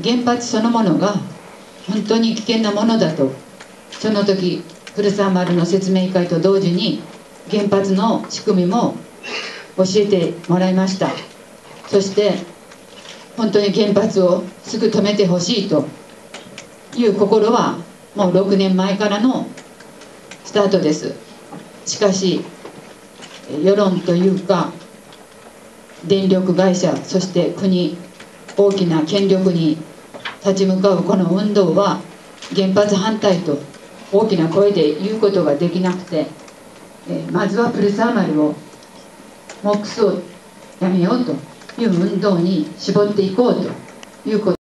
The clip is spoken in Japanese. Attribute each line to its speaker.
Speaker 1: 原発そのものが本当に危険なものだと、その時プルサーマルの説明会と同時に原発の仕組みも教えてもらいました。そして本当に原発をすぐ止めてほしいという心はもう6年前からのスタートです。しかし世論というか電力会社、そして国、大きな権力に立ち向かうこの運動は原発反対と大きな声で言うことができなくて、まずはプルサーマルをモックスをやめようという運動に絞っていこうということ